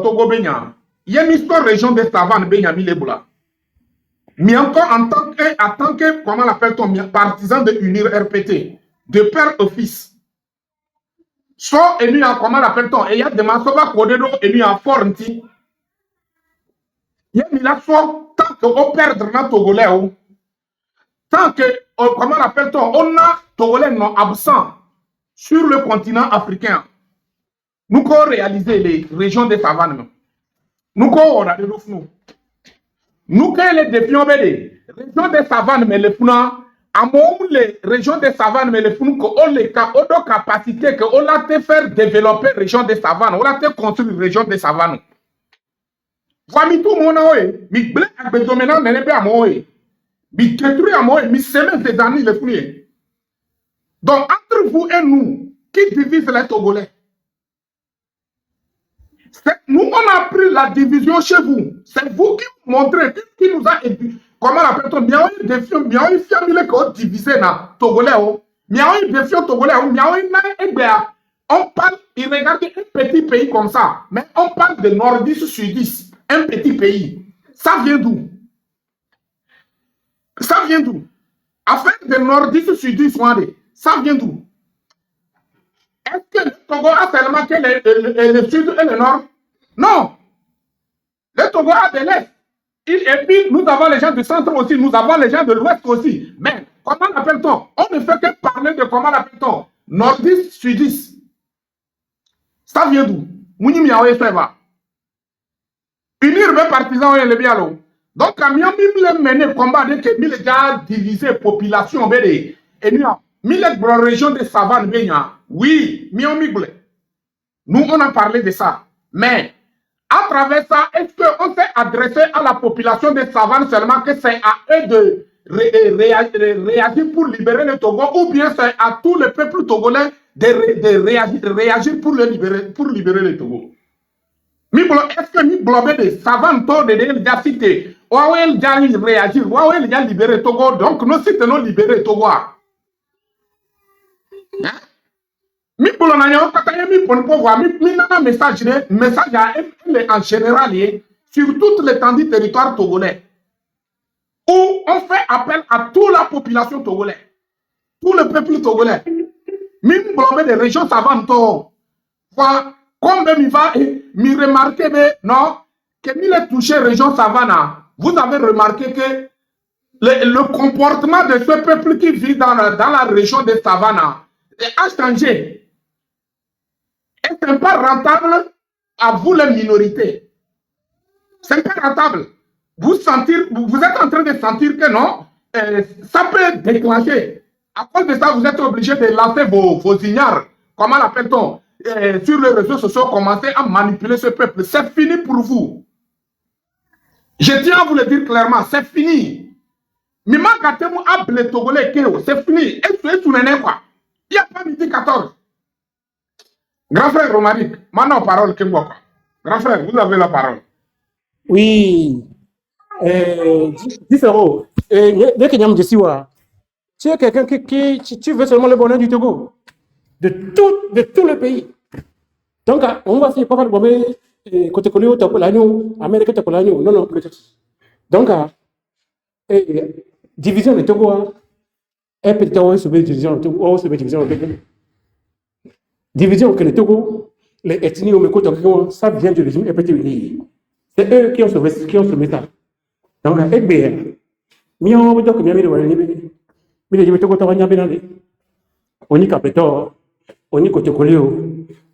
Togo Benya. Il y a une histoire région des savanes Benya Mileboula. Mais encore en tant que comment l'appelle-t-on, partisan de unir RPT, de père au fils. So enu à comment l'appelle-t-on, et il y a des masoba kodedo enu à fornti. Il y a mis la so tant qu'on perdre dans Togolais, tant que comment l'appelle-t-on, on a Togolais non absents sur le continent africain. Nous avons réalisé les régions des savanes. Nous avons regardé nous. Nous avons les défis les régions des savanes, mais les funa, à les régions des savanes, mais les funa, qu'on les capacités, qu'on a te faire développer les régions des savanes, on a te construire les régions des savanes. Voici tout le monde, mi blé à Bédoménan, n'est pas à moi, mi détruit à moi, mi sème des années les funa. Donc, entre vous et nous, qui divise les Togolais? Nous, on a pris la division chez vous. C'est vous qui montrez, qui nous a éduqués. Comment l'appelle-t-on? Bien, il défie, bien, il fait mille qu'on divisé na Togolais. Bien, il défie Togolais. Bien, il n'a on parle, il regarde un petit pays comme ça. Mais on parle de nord-10 sud-10. Un petit pays. Ça vient d'où? Ça vient d'où? Affaire de nord-10 sud-10, ça vient d'où? Est-ce que le Togo a seulement que le sud et le nord? Non. Le Togo a de l'est. Et puis, nous avons les gens du centre aussi, nous avons les gens de l'ouest aussi. Mais, comment l'appelle-t-on? On ne fait que parler de comment l'appelle-t-on? Nord-10, sud-10. Ça vient d'où? Mouni miaoye feva. Unir les partisans et les bialo. Donc, quand nous avons mené le combat de que nous avons divisé la population, et nous avons mis la région des savanes, oui, nous on a parlé de ça. Mais, à travers ça, est-ce qu'on s'est adressé à la population des savanes seulement que c'est à eux de réagir pour libérer le Togo, ou bien c'est à tout le peuple togolais de réagir pour libérer le Togo? Est-ce que nous blobé des savanes de déjà cité, ou elle déjà réagir, ou elle déjà libéré Togo, donc nous citons libérer Togo. Mi bolo na nyaw kata mi pon po voir mi na message en général sur toute l'étendue du territoire togolais où on fait appel à toute la population togolaise, tout le peuple togolais. Mi bolo des régions savantes comme mi va mi remarquer non que mi les touché région savana. Vous avez remarqué que le comportement de ce peuple qui vit dans la région des savanes a changé. Et ce n'est pas rentable à vous les minorités. Ce n'est pas rentable. Vous êtes en train de sentir que non, ça peut déclencher. À cause de ça, vous êtes obligé de lancer vos ignares, comment l'appelle-t-on, sur les réseaux sociaux, commencer à manipuler ce peuple. C'est fini pour vous. Je tiens à vous le dire clairement, c'est fini. Mima Gatemu a blé Togolais, c'est fini. Et tu n'es quoi. Il n'y a pas midi 14. Grand frère Romaric, maintenant parole Kimboka. Grand frère, vous avez la parole. Oui. Différent. Dès que tu es quelqu'un qui tu veux seulement le bonheur du Togo. De tout le pays. Donc, on va faire pas mal de côté colio, Tokolagno, Amérique Tokolagno. Non. Donc, division de Togo, est peut-être une division de Togo, division que le Togo, les ethnies au Meko, ça vient du régime RPT. C'est eux qui ont sauvé ça. Donc, FBR, Mion, donc, Miami, Togo, Oni Capeto, Oni Kotokolio,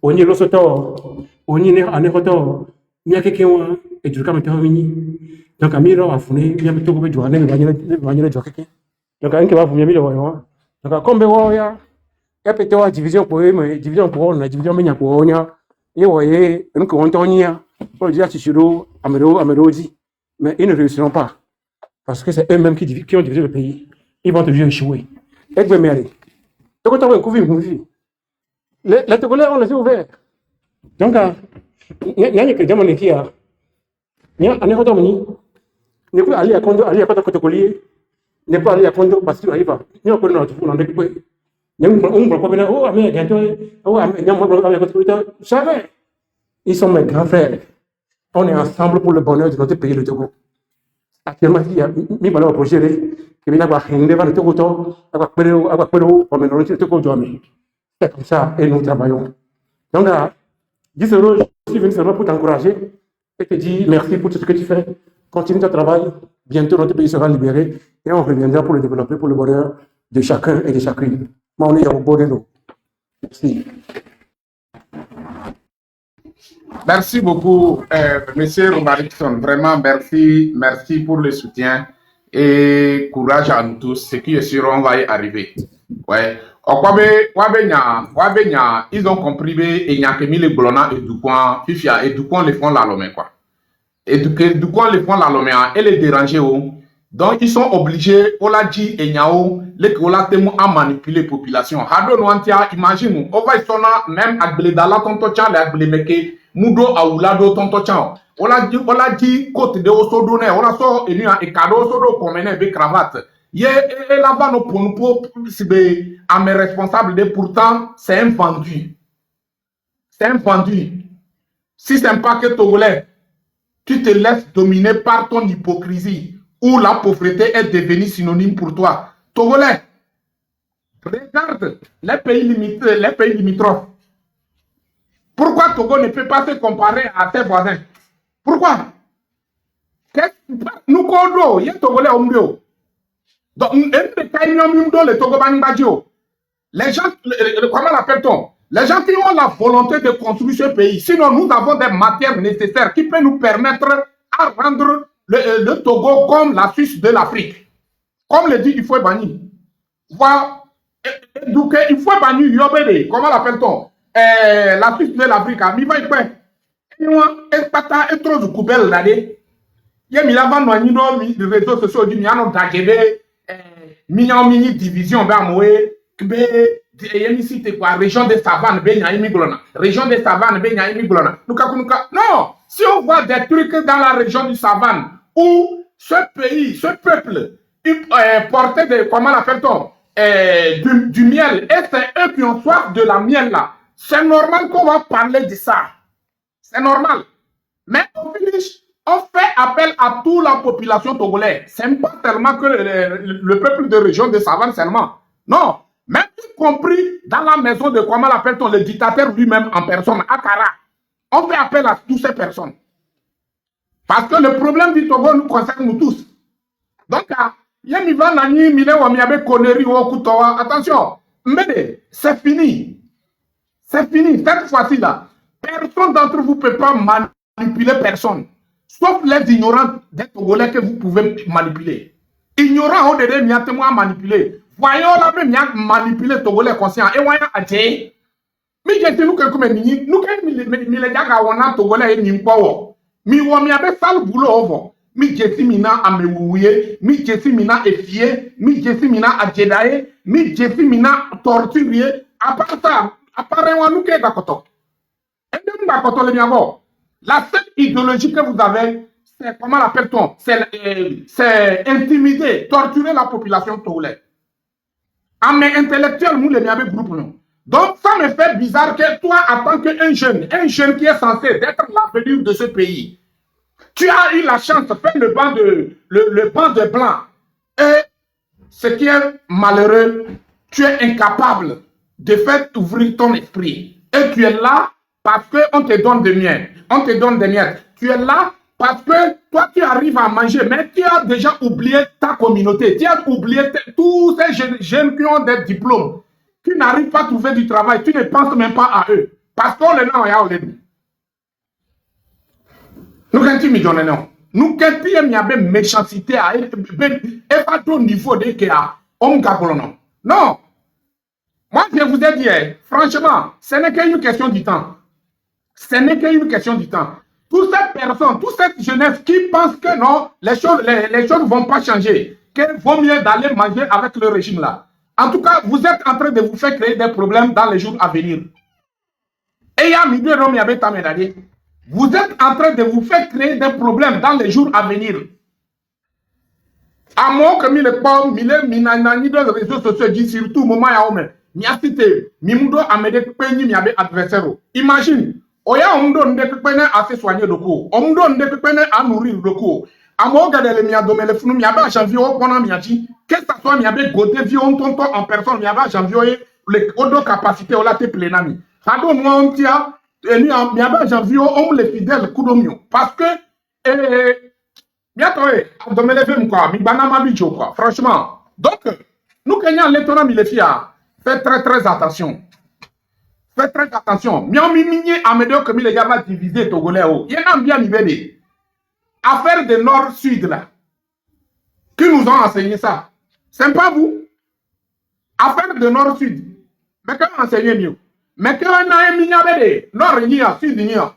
Oni Losoto, Oni Anekoto, Miakekewa, et du Kametomini. Donc, Amiro a fourni, Miami Togo, Joanne, Jockey. Donc, un qui va vous Miami, donc, comme Bewoya. Capito division pour eux, division pour la division Menia pour Onia, et voyez, un Antonia, pour dire Chichiro, Amerosi, mais ils ne réussiront pas. Parce que c'est eux-mêmes qui ont divisé le pays. Ils vont toujours échouer. Et vous m'aimez. Donc, on a un couvert. Les Togolais ont les yeux ouverts. Donc, il y a que demande qui a. Il y a un économie. Ne peut aller à Kondo, aller à Kotokolier, ne peut aller à Kondo parce qu'il arrive à. Il y a un peu de notre foule en découpé. Jamais. Ils sont mes grands frères. On est ensemble pour le bonheur de notre pays, le Togo. Actuellement, il y a mis un projet qui vient d'avoir un devant le Togo, c'est comme ça, et nous travaillons. Donc, Giselo, je suis venu seulement pour t'encourager et te dire merci pour tout ce que tu fais. Continue ton travail. Bientôt, notre pays sera libéré et on reviendra pour le développer pour le bonheur de chacun et de chacune. On est au bout de nous. Merci. Merci beaucoup, Monsieur Romarikson. Vraiment, merci, merci pour le soutien et courage à nous tous. Ce qui est sûr, on va y arriver. Ouais. Ils ont compris, et il n'y a que mis les blonats et du coin, Fifia, et du coin, les fonds la lomé, quoi. Et du coin, les fonds la lomé, et les déranger, donc, ils sont obligés, on l'a dit, et nyao, les colatemo à manipuler la population. Hado Nouantia, imagine, on va y sonner même à Bledala Tontochan, les Blemeke, Mudo Aoulado Tontochan. On l'a dit, côte de Osodone, on a sorti, et cadeau Osodo, comme un ébé cravate. Et là-bas, nos pour à mes responsables, de pourtant, c'est un vendu. C'est un vendu. Si c'est un paquet togolais, tu te laisses dominer par ton hypocrisie, où la pauvreté est devenue synonyme pour toi. Togolais, regarde les pays limitrophes. Pourquoi Togo ne peut pas se comparer à ses voisins? Pourquoi? Nous Kodo, il y a Togolais au donc, les gens, comment l'appelle-t-on? Les gens qui ont la volonté de construire ce pays. Sinon, nous avons des matières nécessaires qui peuvent nous permettre à rendre le Togo comme la Suisse de l'Afrique. Comme le dit Ifoué Bani. Voilà. Donc, Ifoué Bani, Yobede, comment l'appelle-t-on? La Suisse de l'Afrique. Mi va y quoi? Et pata et trop de coupelles là. Il y a mis là-bas, les réseaux sociaux, il y a nos mini division, région des savanes, région des savanes, non, si on voit des trucs dans la région du savane où ce pays, ce peuple, portait de, comment l'appelle-t-on, du miel, et c'est eux qui ont soif de la miel là, c'est normal qu'on va parler de ça. C'est normal. Mais au finish, on fait appel à toute la population togolaise. Ce n'est pas seulement que le peuple de région de Savane seulement. Non. Même y compris dans la maison de, comment l'appelle-t-on, le dictateur lui-même en personne, Akara. On fait appel à toutes ces personnes. Parce que le problème du Togo nous concerne nous tous. Donc, attention, c'est fini. C'est fini. Cette fois-ci-là, personne d'entre vous ne peut pas manipuler personne. Sauf les ignorants des Togolais que vous pouvez manipuler. Ignorants, on dirait miatement manipuler. Voyons là même manipuler Togolais conscient. Et voyons à Djé. Mais j'ai dit nous que comme nous que les gars on a Togolais et n'importe. Mais on y avait sale boulot over. Mi jesi mina amewuye, mi jesi mina efie, mi jesi mina adjedaye, mi jesi mina torturer. À part ça, apparemment nous que d'akoto. Et nous d'akoto les miabo. La seule idéologie que vous avez, c'est, comment l'appelle-t-on? C'est intimider, torturer la population togolaise. En mais intellectuel, nous les miabo groupe non. Donc ça me fait bizarre que toi, en tant qu'un jeune qui est censé être l'avenir de ce pays, tu as eu la chance de faire le banc de blanc. Et ce qui est malheureux, tu es incapable de faire ouvrir ton esprit. Et tu es là parce qu'on te donne des miettes. On te donne des miettes. Tu es là parce que toi, tu arrives à manger, mais tu as déjà oublié ta communauté. Tu as oublié tous ces jeunes qui ont des diplômes, qui n'arrivent pas à trouver du travail. Tu ne penses même pas à eux. Parce qu'on les a au début. Nous, quand tu me donnes non. Nous, quand tu as une méchanceté à pas au niveau de Kéa, on non. Non. Moi, je vous ai dit, franchement, ce n'est qu'une question du temps. Ce n'est qu'une question du temps. Toutes ces personnes, toute cette jeunesse qui pense que non, les choses ne vont pas changer, qu'il vaut mieux d'aller manger avec le régime là. En tout cas, vous êtes en train de vous faire créer des problèmes dans les jours à venir. Et il y a milieu de avec ta médaille. Vous êtes en train de vous faire créer des problèmes dans les jours à venir. À moi, comme il est pas, il est minanani dans les réseaux sociaux, dit surtout, moment, il y a homme. Miasite, mimudo amede penyi miabe adversaire. Imagine, Oya on me donne des pépins à se soigner le coup. On me donne des pépins à nourrir le coup. À mon gars, les miadomé, les fous, miaba, janvier, pendant miaji. Qu'est-ce que ça soit, miabé, goté, vion, tonton en personne, miaba, janvier, les autres capacités, on l'a te plénami. Fado, moi, on tient, et miaba, janvier, on les fidèles, coudomio. Parce que, bientôt, domé les femmes, quoi, mi banama bicho, quoi, franchement. Donc, nous, Kenyans, l'étonnement, les filles, faites très, très attention. Faites très attention. Miami mini amédéo que les gars divisé Togolais. Il y a un bien libéré. Affaire de nord-sud là. Qui nous ont enseigné ça? C'est pas vous. Affaire de nord-sud. Mais comment enseigner mieux? Mais quand on a un mini abédé, nord ni à sud ni à.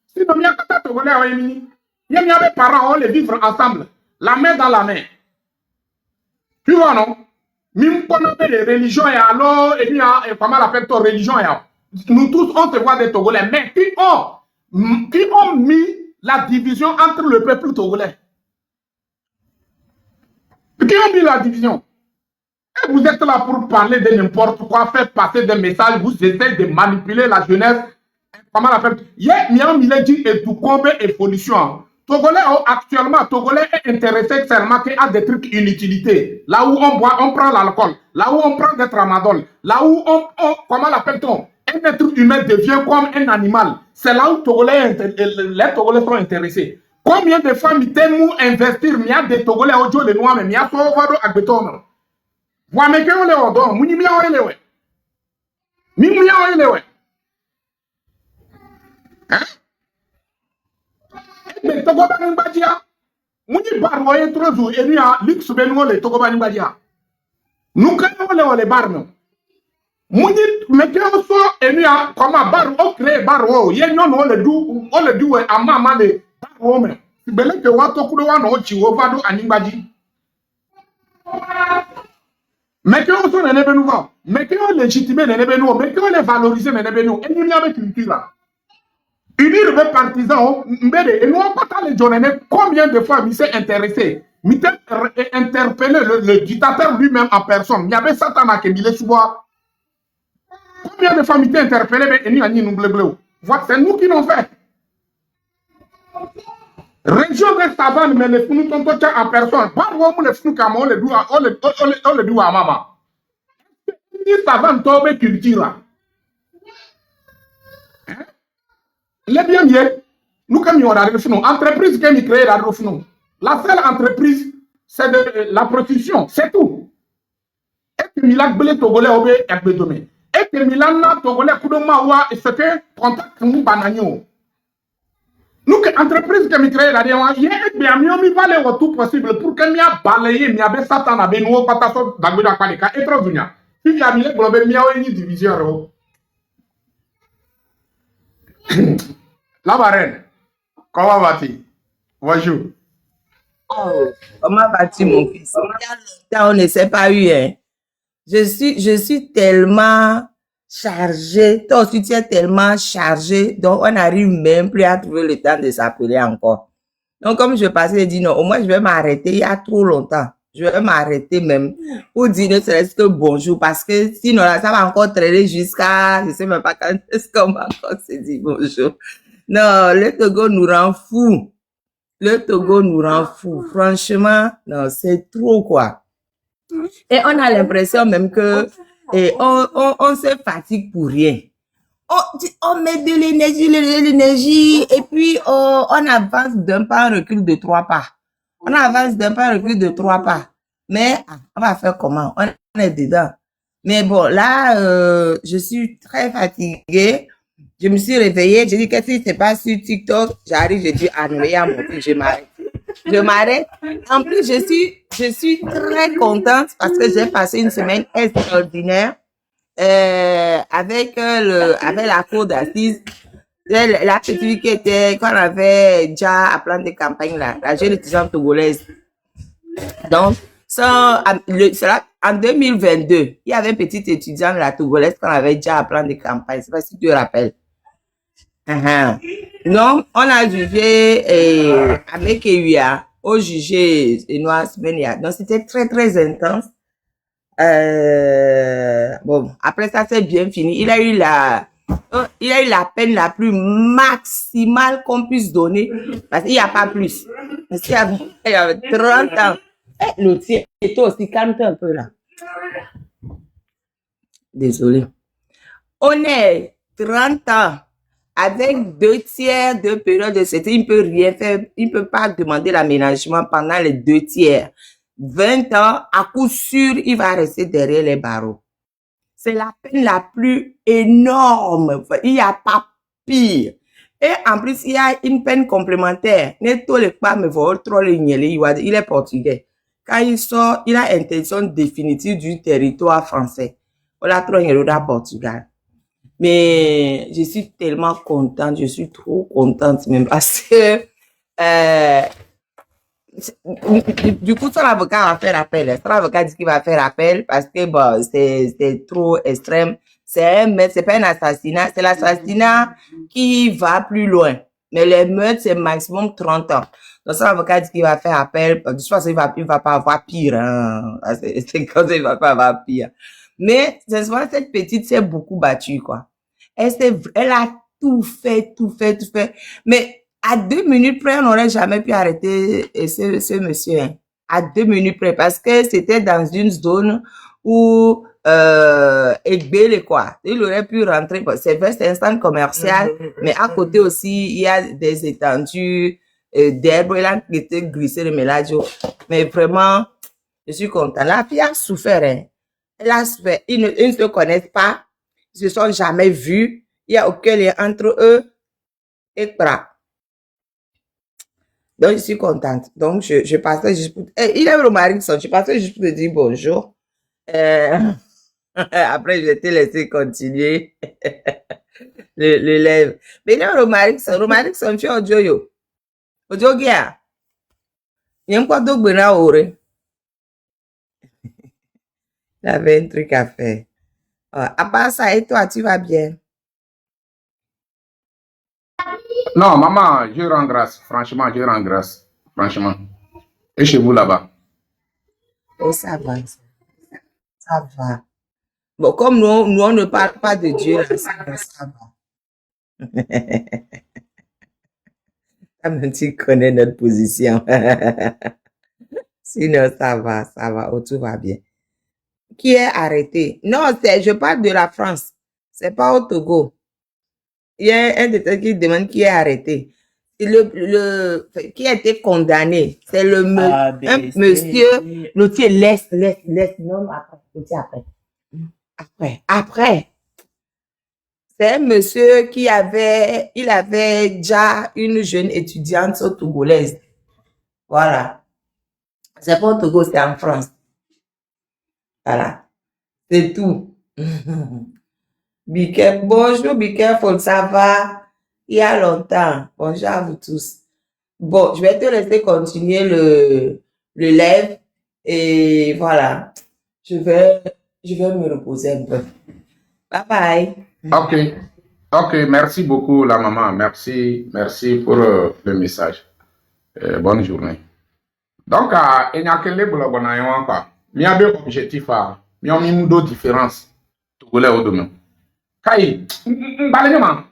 Si nous avons un Togolais à un mini, il y a des parents, on les vivre ensemble. La main dans la main. Tu vois non? Même quand on a des religions et alors, et puis, comment on appelle ton religion et nous tous, on se voit des Togolais, mais qui ont mis la division entre le peuple togolais? Qui ont mis la division? Et vous êtes là pour parler de n'importe quoi, faire passer des messages, vous essayez de manipuler la jeunesse. Comment on appelle? Hier, Miam, il a dit et tout combat et pollution. Togolais, actuellement, Togolais est intéressé seulement à des trucs inutilisés. Là où on boit, on prend l'alcool. Là où on prend des tramadol. Là où comment l'appelle-t-on? Un être humain devient comme un animal. C'est là où les Togolais sont intéressés. Combien de femmes t'aiment investir? Il y a des Togolais au jour de noirs, mais il y a souvent à béton. Vous m'avez dit, on est au don. Vous n'y a pas ouais. Ni n'y a pas ouais. Hein? Mais Togo Bani Badia. Mouni barwoye trozu et nous a lix benwo le Togo Bani Badia. Nous quand les barno. Mouni mettez au so et nous a comment bar au créé barwo. Yen non on le do à maman le barwo mais. Bele que wato kudo wa no chi wo vado animbaji. Mettez au so nene benu va. Mettez au légitimer nene benu, mettez au les valoriser nene benu. Et nous y a culture là. Unir les partisans, et nous, combien de fois il s'est intéressé, il s'est interpellé le dictateur lui-même en personne. Il y avait Satan qui est sous bois. Combien de fois il s'est interpellé, et nous, c'est nous qui l'avons fait. Région de Savane, mais les fous sont en personne. Pas où les fous comme on le dit à maman. Si Savane tombe culture. Les bien mieux, nous comme nous avons entreprise qui a créé la Rofino. La seule entreprise, c'est de la production, c'est tout. Et que Milan Belé Togolais Obé et Bédomé. Et que Milan Togolais Koudomawa et ce que contact nous bananio. Nous que entreprise qui a créé la Réunion, il y a bien mieux mi va le tout possible pour que mia balayer mia be Satan a benou pataso d'agouda kwanika et trop dunia. Si il y a mis le global mia une division. La marraine, comment vas-tu? Bonjour. Oh, comment vas-tu, mon fils? Il y a longtemps, on ne s'est pas eu, hein. Je suis tellement chargée. Toi aussi, tu es tellement chargé. Donc, on n'arrive même plus à trouver le temps de s'appeler encore. Donc, comme je passais, j'ai dit non, au moins, je vais m'arrêter. Il y a trop longtemps. Je vais m'arrêter même pour dire ne serait-ce que bonjour. Parce que sinon, là, ça va encore traîner jusqu'à, je sais même pas quand est-ce qu'on va encore se dire bonjour. Non, le Togo nous rend fous. Le Togo nous rend fous. Franchement, non, c'est trop, quoi. Et on a l'impression même que on se fatigue pour rien. On met de l'énergie, et puis on avance d'un pas, on recule de 3 pas. On avance d'un pas, on recule de 3 pas. Mais on va faire comment? On est dedans. Mais bon, là, je suis très fatiguée. Je me suis réveillée, j'ai dit qu'est-ce qui se passe sur TikTok? J'arrive, je dis à mon fils, je m'arrête. Je m'arrête. En plus, je suis très contente parce que j'ai passé une semaine extraordinaire avec la cour d'assises. La petite fille qui était, qu'on avait déjà à plan de campagne là, la jeune étudiante togolaise. Donc, ça, en 2022, il y avait une petite étudiante la togolaise qu'on avait déjà à plan de campagne. Je sais pas si tu te rappelles. Donc, on a jugé avec Eua, au jugé Noir Smenia. Donc, c'était très, très intense. Bon, après ça, c'est bien fini. Il a eu Il a eu la peine la plus maximale qu'on puisse donner parce qu'il n'y a pas plus. Parce qu'il y avait 30 ans. Eh, le tien, et toi aussi, calme-toi un peu là. Désolé. On est 30 ans avec 2 tiers de période de CT. Il ne peut rien faire. Il ne peut pas demander l'aménagement pendant les 2 tiers. 20 ans, à coup sûr, il va rester derrière les barreaux. C'est la peine la plus énorme. Il n'y a pas pire. Et en plus, il y a une peine complémentaire. Il est portugais. Quand il sort, il a intention définitive du territoire français. On l'a trop à Portugal. Mais je suis tellement contente, je suis trop contente même parce que du coup, son avocat va faire appel. Son avocat dit qu'il va faire appel parce que bon, c'est trop extrême. C'est pas un assassinat, c'est l'assassinat qui va plus loin. Mais les meurtres, c'est maximum 30 ans. Donc, son avocat dit qu'il va faire appel. De toute façon, il va pas avoir pire. Hein. C'est comme ça, il va pas avoir pire. Mais, cette petite s'est beaucoup battue, quoi. Elle a tout fait. Mais, à 2 minutes près, on n'aurait jamais pu arrêter ce monsieur. Hein. À 2 minutes près, parce que c'était dans une zone où Egbele, quoi. Il aurait pu rentrer. C'est un centre commercial, mais à côté aussi, il y a des étendues d'herbe. Il a été glissé de méladio. Mais vraiment, je suis content. La fille a souffert. Hein. Elle a souffert. Ils ne se connaissent pas. Ils ne se sont jamais vus. Il n'y a aucun lien entre eux. Et voilà. Donc, je suis contente. Donc, je passais juste pour... il est Romarickson. Je passais juste pour te dire bonjour. Après, je vais te laisser continuer le live. Mais il est Romarickson. Romarickson, tu es audio yo. Audio gya. Il y a encore d'autres bonheurs à orer. Il avait un truc à faire. À part ça, et toi, tu vas bien? Non, maman, je rends grâce. Franchement, je rends grâce. Franchement. Et chez vous là-bas? Oh, ça va. Ça va. Bon, comme nous on ne parle pas de Dieu, là, ça va. Même tu connais notre position. Sinon, ça va. Oh, tout va bien. Qui est arrêté? Non, je parle de la France. C'est pas au Togo. Il y a un détail qui demande qui est arrêté. Qui a été condamné. C'est un monsieur. L'autre, laisse. Non, après. C'est un monsieur il avait déjà une jeune étudiante togolaise. Voilà. C'est pas au Togo, c'est en France. Voilà. C'est tout. Bonjour, be careful, ça va? Il y a longtemps. Bonjour à vous tous. Bon, je vais te laisser continuer le live. Et voilà. Je vais me reposer un peu. Bye bye. Ok, merci beaucoup la maman. Merci pour le message. Bonne journée. Donc, il y a quel quoi. Il y a deux objectifs. Il y a deux différences. Togolais au domaine. Kai, balayement.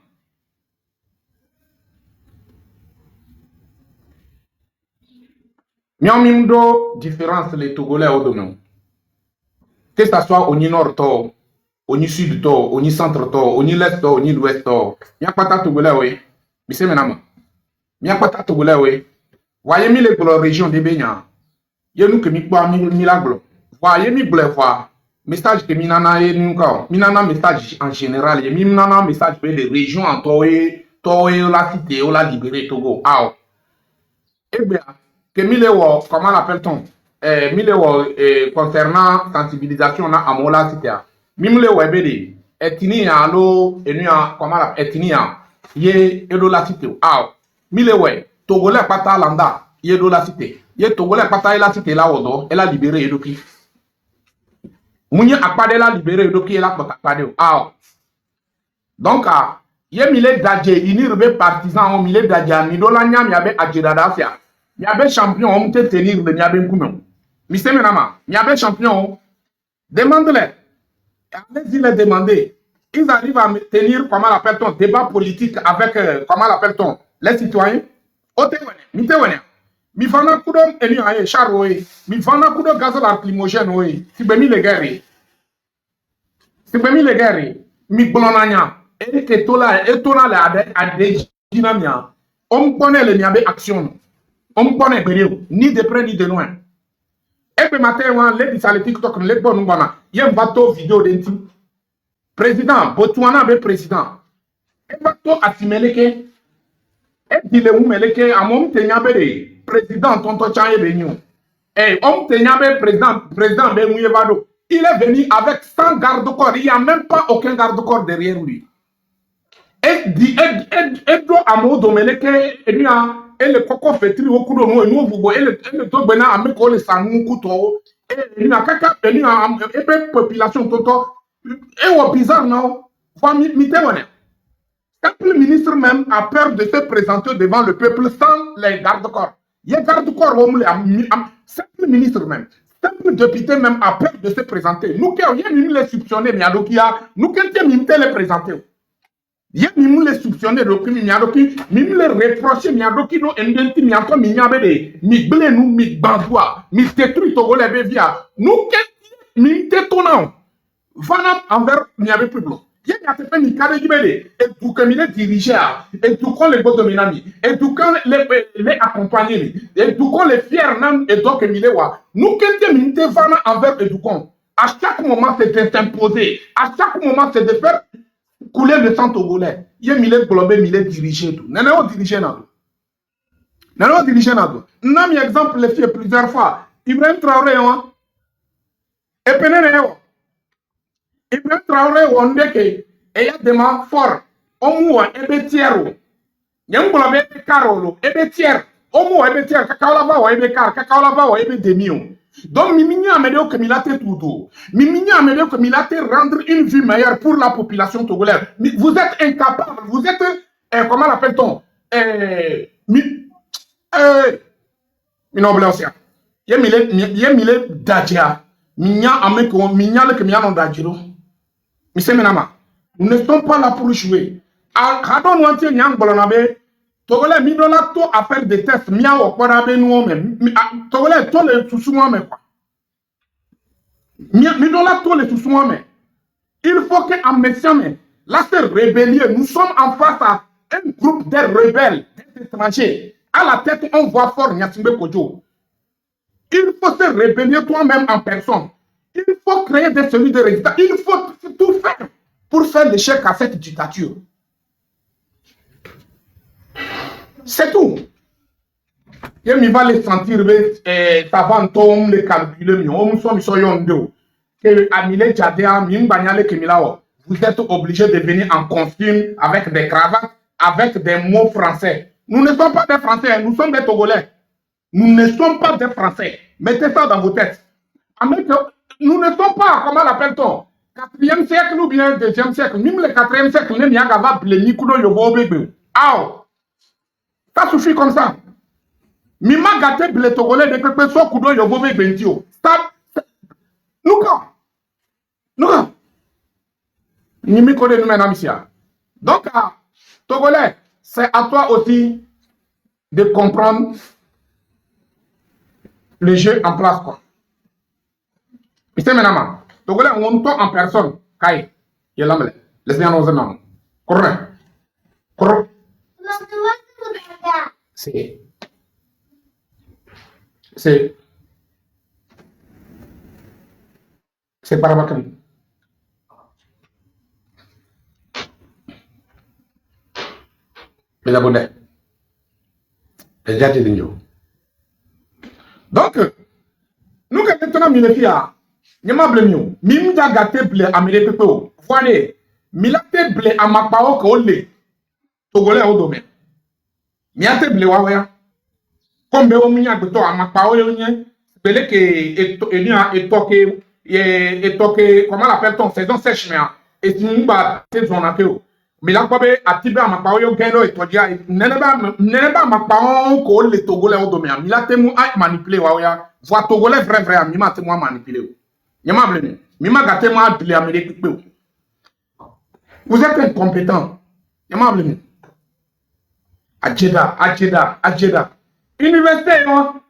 Il y a deux différences les Togolais au domaine. Que ce soit au nord, au sud, au centre, au l'est, au l'ouest, il n'y a pas de Togolais, oui. Mais c'est maintenant. Il n'y a pas de Togolais, oui. Voyez les régions de Bénin. Il y a nous que nous avons mis la gloire. Voyez mi voir. Message que minana et nous minana message en général. Il y a minana message pour les régions en toi la cité, ou la libéré Togo. Ah. Eh bien, que comment l'appelle-t-on? Concernant sensibilisation à Mola cité. Mimle webede etinia alo enuya comment la etinia ye edo la cité. Ah. Milewe Togolais pata landa ye do la cité. Ye Togolais pata la cité la odo, elle a libéré Edoki. Mounya akpade la libéré Edoki la akpade. Ah. Donc ye mile dadje ini rebe partisan o mile dadja mi do la nya mi abe adjirada fia. Mi abe champion o mte tenir de mi abe nkume. Mi semenama, mi abe champion demande-le. Allez-y les demander. ils arrivent à tenir, comment l'appelle-t-on, débat politique avec, comment l'appelle-t-on, les citoyens. Mi fana kudo eni aye charo e, mi fana kudo gaz lacrymogène e, si bemi le guerre. Si bemi le guerre, mi blonanya, et que tola le ade dinamia. On connaît les miabe action. On connaît ni de près ni de loin. Et puis matin, les sur le TikTok, les bonnes bana, il y a une bateau vidéo d'enti. Président, Botswana be président. Et bateau a timeleke. Et dit le moumeleke à mon tenyabere. Président Tonto Tchaye Benyo. Et on tenyabere président Benyouvado. Il est venu avec 100 garde-corps. Il n'y a même pas aucun garde-corps derrière lui. Et dit, et do amo domeleke, et bien, et le coco fait tri au coup de nous, et nous, vous, et le tobena a mis le sang couteau, et il y a caca, et il y a une population toto, et au bizarre, non, faut m'imiter, quand le ministre même a peur de se présenter devant le peuple sans les garde-corps. Il y a garde-corps, simple ministre même, simple député même a peur de se présenter. Nous qui avons les soupçonnés, mais nous qui avons les présenter. Il y a les soupçonnés, les reprocher, il y a des gens qui ont été mi blé nous, mi bandoua, mi détruit Togolais bevia. Nous qui mi tétonnant, voilà envers il n'y avait plus blanc. Il y a des gens qui ont été et tout comme il est dirigé, et tout comme les beaux dominami, et tout comme les accompagnés, et tout comme les fiers nam et donc il est wa. Nous qui sommes vraiment envers et tout comme. À chaque moment, c'est d'imposer. À chaque moment, c'est de faire couler le sang togolais. Il y a mille globés, mille dirigés. Nous avons dirigé. Nous avons dirigé. Nous avons exemple les filles plusieurs fois. Ibrahim Traoré, et Penene, Ibrahim Traoré, on dit que il y a des gens forts. On moua, et bétière. Il y a un globé, et carolo, et bétière. On moua, et bétière. Kakaolava, et bécar, kakaolava, et bédémio. Donc, Miminia a mené au Kemilate tout. Miminia a mené au Kemilate rendre une vie meilleure pour la population togolaise. Vous êtes incapable, vous êtes, comment l'appelle-t-on? Minobléosia. Yemile Dadja. Minya ameko, minya le Kemia non Dadjiro. Monsieur Menama, nous ne sommes pas là pour jouer. Radon Wanti Nyang Bolonabe. Togolais, mi dola to à faire des tests, mia ou quoi d'abe nous même. Togolais, to les sous-moi mais quoi. Mi dola to les sous-moi mais. Il faut que en médecin mais, là c'est rébellion. Nous sommes en face à un groupe de rebelles, d'étrangers. À la tête, on voit fort Nyasimbe Kodjo. Il faut se rébeller toi-même en personne. Il faut créer des cellules de résultats. Il faut tout faire pour faire l'échec à cette dictature. C'est tout. Et mi va les sentir, savant, les calculer, vous êtes obligé de venir en costume avec des cravates, avec des mots français. Nous ne sommes pas des Français, nous sommes des Togolais. Nous ne sommes pas des Français. Mettez ça dans vos têtes. Nous ne sommes pas, comment l'appelle-t-on, 4e siècle ou bien 2e siècle. Même le 4e siècle, nous n'avons pas de Nikudo Yobo Bébé. Ça suffit comme ça. Mima gâté blé togolais de quelque soit kudo yobobe bentio. Stop. Nous quand. Nimi kode nous maintenant ici. Donc togolais, c'est à toi aussi de comprendre le jeu en place quoi. Monsieur maintenant, togolais on tombe en personne. Kai, yelamle. Laisse-moi nous en. Correct. C'est Barabakan. Les abonnés. Les gens de l'Union. Donc, nous, quand maintenant, nous les filles, nous avons blé. Nous avons gâté blé à mes pépés. Voilà. Nous avons blé à ma parole qu'on l'est. Togolais au domaine. Miate blé wawea. Comme be ominya gbeto amapa oyenye. Bele que etoke comment l'appelle-t-on saison sèche mais et timba saison akeo. Mais là quoi be atibe amapa oyo geno etodia neneba amapa on ko le togolais au domaine. Milate mu a manipuler wawea. Voix togolais vrai mi mate moi manipuler. Nyama blé. Mi ma gâté moi blé américain. Vous êtes incompétent. Yamabli. Adjeda. Université, non?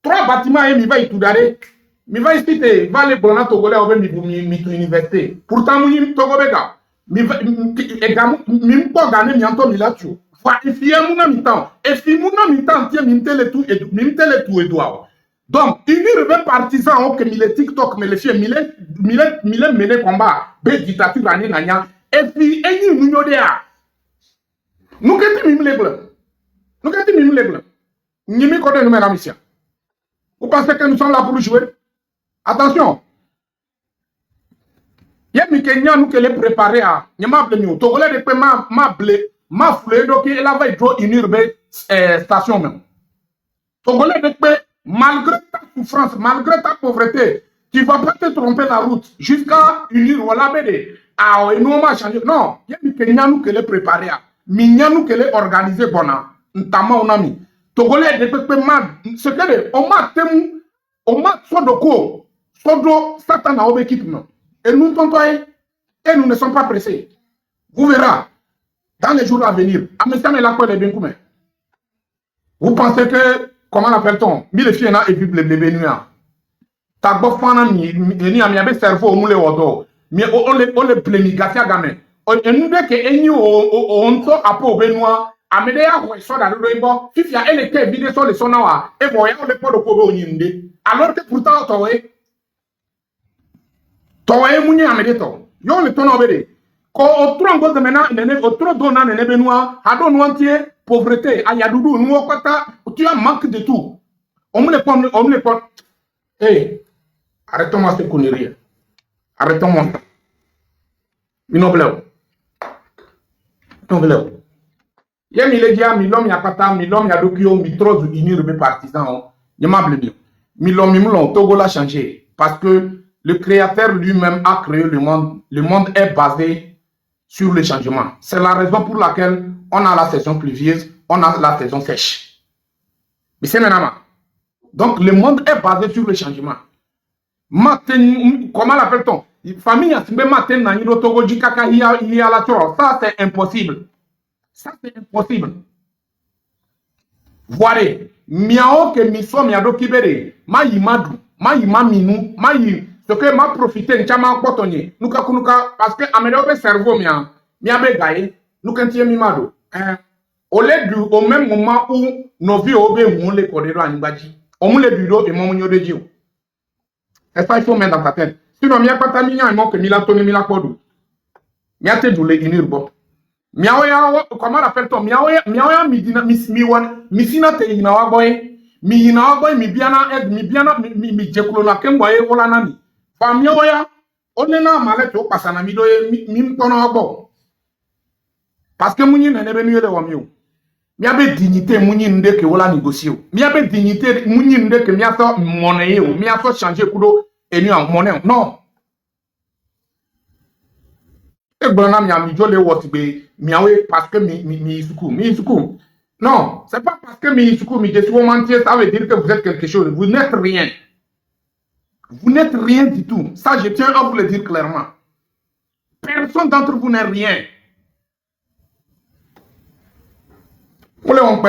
3 bâtiments et mi va y tout d'aller. Mi va ici, va aller pour la Togolais au université. Pourtant, mi Togobega. Mi va, mi pas gagner mi anto mi la tu. Fa effier mon ami temps. Effier mon ami temps, tiens, mi tele tout et doigt. Donc, il y a des partisans qui ont TikTok, mais les filles, mille mené combat, be dictature à Nanya, et puis, et nous nous nous qu'est-ce que nous connaissons nous mission. Vous pensez que nous sommes là pour jouer? Attention. Il y a des Kenyans nous qui les préparés à. Il y a des gens Togolais de paix ma foulée donc il avait une urbaine station même. Togolais de paix malgré ta souffrance, malgré ta pauvreté, tu ne vas pas te tromper la route jusqu'à unir voilà bébé. Ah, et nous on va changer. Non, il y a des Kenyans nous qui les préparés à. Minya nous qui les organisés bona. Notamment on a mis. Togolais de paix ce que on m'a tenu. On m'a sodoko, sodo, Satan a obéi non. Et nous tontoyons, et nous ne sommes pas pressés. Vous verrez, dans les jours à venir, Amestan est là pour les bien communs. Vous pensez que, comment l'appelle-t-on? Mille filles et puis les bébés nuits. T'as beau fan, ni à mi cerveau, on les odo. Mais on les plémigatie à gamin. Et nous, dès que nous, on sort à peau benoît, à Médéa, on sort dans le rainbow, si elle était vidée sur les sonawa, et voyons les pots de Kobo Ninde. Alors que pourtant, Towe Mounia Amédéto, yon le ton obédé. Quand on trouve maintenant, on trouve donnant les benoît, à don entier, pauvreté, ayadoudou, nous, tu as manque de tout. On me les prend. Hé, arrêtons-moi ces conneries. Arrêtons-moi ça. Minobleu. Y'a mi legia, mi l'homme yapata, mi l'homme yadokio, mi trop unir mes partisans. Y'a ma blébé. Mi l'homme, Togo l'a changé. Parce que le créateur lui-même a créé le monde. Le monde est basé sur le changement. C'est la raison pour laquelle on a la saison pluvieuse, on a la saison sèche. Mais c'est maintenant. Donc le monde est basé sur le changement. Comment l'appelle-t-on? Famille a matin dans le Togo du kaka y a la chose. Ça c'est impossible. Ça c'est impossible. Voyez, miao que mi so mi ado kibere, ma yimadu, ma yimaminu, ma yi ce que m'a profité n'chama kotonye. Nuka kunuka parce que amelo be cerveau mi abe gaye, nuka ntie mi mado. Au même moment où nos vies ont été les corridors à Nibadji, on les bureaux et mon de Dieu. Et ça, il faut mettre dans ta tête. Sinon, il n'y a pas de millions et mon que Mila Tony Mila Kodou. Il y a des douleurs inurbo. Miaoya, comment l'appelle-t-on? Miaoya, misina te inawa boy, mi inawa boy, mi biana, mi jekulona kemboye, olanami. Fa miaoya, on est là, malette, au passana, mi doye, mi tono abo. Parce que mouni n'est pas mieux de wamio. Mi abe dignité mouni nde que wala négocier. Mi abe dignité mouni nde que mi a fait monnaie, mi a fait changer kudo et nu en monnaie. Non. Et bon, mi a mi jole wotbe, mi awe parce que mi isuku. Non, c'est pas parce que mi isuku, mi jesu mentier, ça veut dire que vous êtes quelque chose. Vous n'êtes rien. Vous n'êtes rien du tout. Ça, je tiens à vous le dire clairement. Personne d'entre vous n'est rien. Pour les on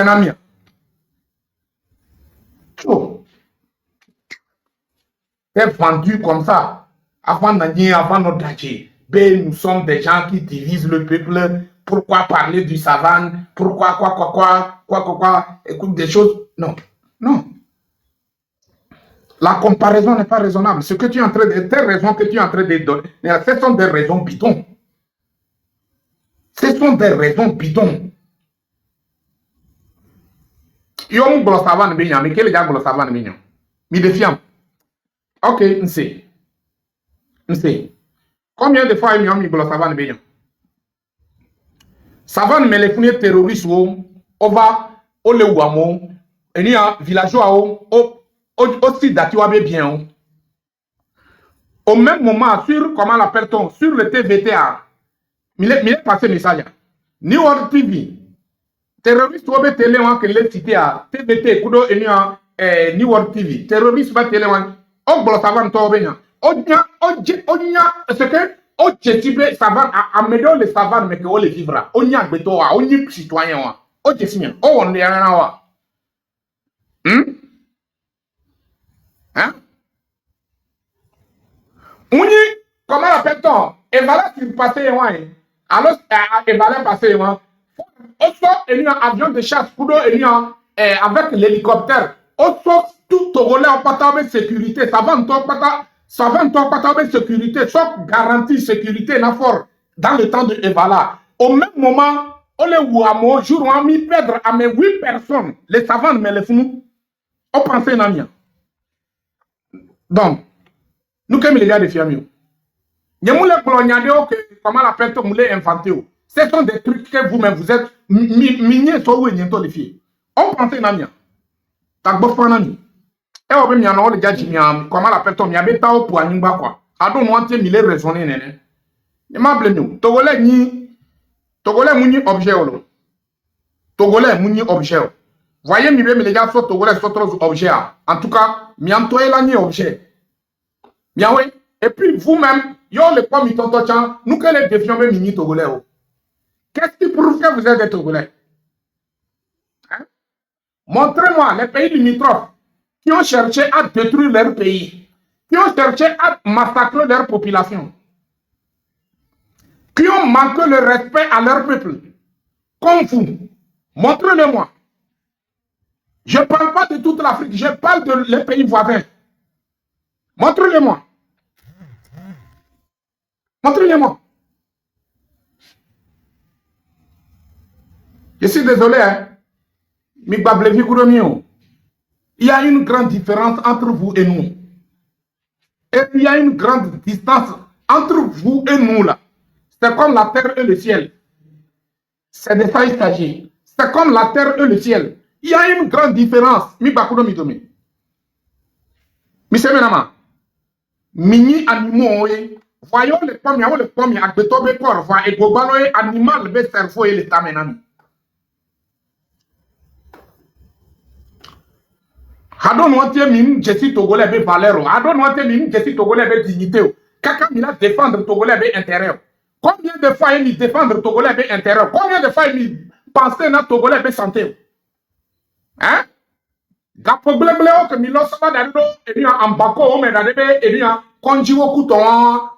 c'est vendu comme ça. Avant notre danger. Nous sommes des gens qui divisent le peuple. Pourquoi parler du savane? Pourquoi quoi? Écoute des choses. Non. La comparaison n'est pas raisonnable. Ce que tu es en train de... Tes raisons que tu es en train de donner, ce sont des raisons bidons. Ce sont des raisons bidons. Yo un gros savane bignon, mais quel est le gros savane bignon? Mi défiant. Ok, on sait. Combien de fois il y a un gros savane bignon? Savane, mais les premiers terroristes, on va au Lewamo, et il y a villageois, aussi d'Atiwabe bien. Au même moment, sur, comment l'appelle-t-on, sur le TVTA, il est passé message. New World TV. Terroriste obe télé wan que les cité à TVT kudo enia New World TV terroriste ba télé wan o bolo savan to be nya onya ce que o jesibe savane amedo le savane mais que o le vivra o nya gbeto wa o nyi citoyen wa o jesimi o won le yana wa hein Ouni, comment l'appelle-t-on? Evala qui passait loin. Alors, Evala passait loin. Aussi, il y a un avion de chasse, avec l'hélicoptère. Aussi, tout Togolais en patable sécurité. Ça va en patable sécurité. Soit garantie sécurité fort dans le temps de Evala. Au même moment, on les ouamo, jour où on a mis perdre à mes 8 personnes. Les savants, mais les fous. On pensait à rien. Donc, nous, comme les gars de Fiamio, comment l'appelle-t-on, vous inventé. Ce sont des trucs que vous-même, vous êtes miniers sur où ils les filles. On pensait à rien. T'as beau faire un ami. Et on veut m'y en les gars, comment l'appelle-t-on, m'y avait pas au point, n'y quoi. A donc, moi, t'es mille raisonner, néné. Et m'a blé nous. Togolais, mouni objet, Togolais, mouni objet. Voyez, les gars, soit Togolais, soit trop objet. En tout cas, m'y en toi, là, ni objet. Bien oui. Et puis vous-même, yo le poids mi tonton chan, nous que les défions même mini togolais. Qu'est-ce qui prouve que vous êtes des togolais? Hein? Montrez-moi les pays limitrophes qui ont cherché à détruire leur pays, qui ont cherché à massacrer leur population, qui ont manqué le respect à leur peuple. Comme vous. Montrez-le-moi. Je ne parle pas de toute l'Afrique, je parle de les pays voisins. Montrez-le-moi. Montrez-le-moi. Je suis désolé, hein. Il y a une grande différence entre vous et nous. Et il y a une grande distance entre vous et nous, là. C'est comme la terre et le ciel. C'est de ça il s'agit. C'est comme la terre et le ciel. Il y a une grande différence. Monsieur Menama, mini animaux, voyons les pommes, à Betobe Corva, et Gobalo, animal, le cerveau et l'état menami. Hadon wanté min Jessi Togolais be valeur. Hadon wanté min Jessi Togolais be dignité. Kaka mila défendre Togolais be intérêt. Combien de fois il défendre Togolais be intérêt? Combien de fois il penser na Togolais be santé? Hein? Gapo bleble o que milo sama dado et bien en bako o me dadebe et bien konjiwo kuton.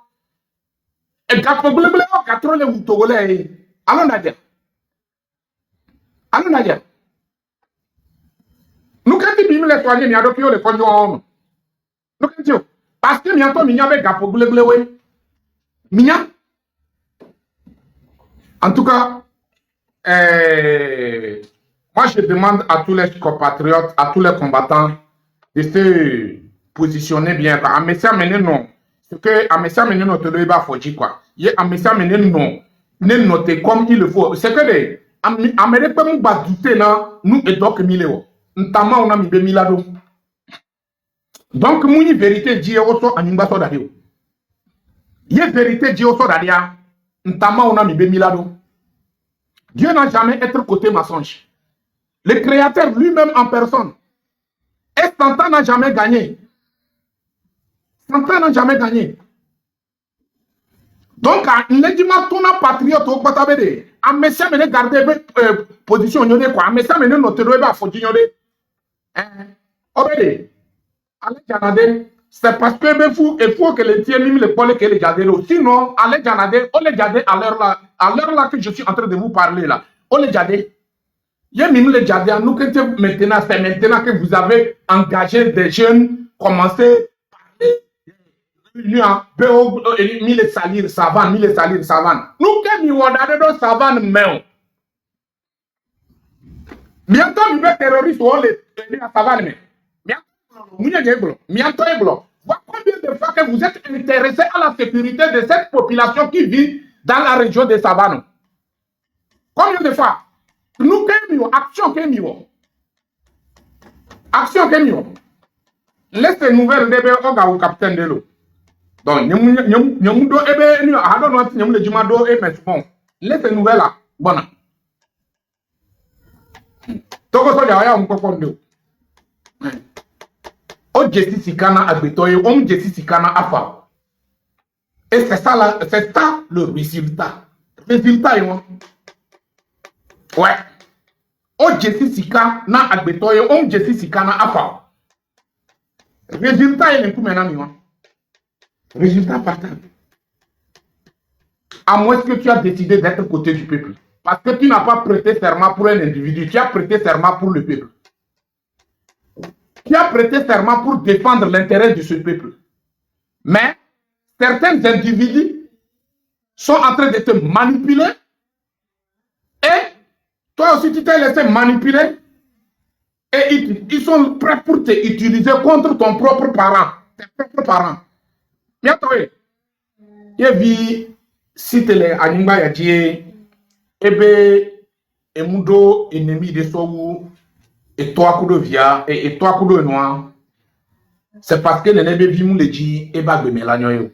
Et gapo bleble o katrole ou Togolais. Allons nadia. Allons nadia. Nous quand tu bimes les toilettes, il y a d'autres qui ont les conjoints. Nous quand tu parce que bientôt il y a des gapo bleble ouais. Mignon. En tout cas, moi je demande à tous les compatriotes, à tous les combattants de se positionner bien. À Messia Mené non. Ce que à Messia Mené non te le va faut dire quoi. À Messia Mené non. Ne noter comme il le faut. C'est que les Américains nous battent douter là, nous et donc miléo. Notamment on a mis milado. Donc mouni vérité dit au so animba so d'adio. Yé vérité dit au so d'adia. Notamment on a mis milado. Dieu n'a jamais été côté mensonge. Le créateur lui-même en personne. Et Satan n'a jamais gagné. Satan n'a jamais gagné. Donc, l'édiment ton patriote au Patabede, à Messia Mené garder position, à Messia Mené notre reba faut ignorer. Obédé. Allez, Janade, c'est parce que il faut que les tiens même les poils que les jadés. Sinon, allez, Janade, on les jadés à l'heure là que je suis en train de vous parler là. On les jadés. Il y a même les jadés. Nous, maintenant, c'est maintenant que vous avez engagé des jeunes, commencé à parler. Mille salir savane. Nous, que nous avons dans savane, mais bientôt, nous sommes terroristes, on les savane, mais. Voilà combien de fois que vous êtes intéressé à la sécurité de cette population qui vit dans la région de Savane. Combien de fois? Nous, action, action, laisse ces nouvelles de au capitaine de l'eau. Donc, nous laisse ces nouvelles là. Bon. Togo soja on peut o jesi sikana agbetoye o jesi sikana afa Et c'est ça le résultat. Résultat, ouais. O Jesse Sika na agbetoye, on Jesse Sika na apa. Résultat, il est tout maintenant, résultat partant. À moins que tu as décidé d'être côté du peuple. Parce que tu n'as pas prêté serment pour un individu, tu as prêté serment pour le peuple. Tu as prêté serment pour défendre l'intérêt de ce peuple. Mais certains individus sont en train de te manipuler et toi aussi tu t'es laissé manipuler et ils sont prêts pour te utiliser contre ton propre parent, tes propres parents. Mais il y a vu si tu es animé à dire ebe emudo ennemi de sowu et toi coup de via et toi coup de noir. C'est parce que nenebe vi mu le ji eba gbe melanyo yo.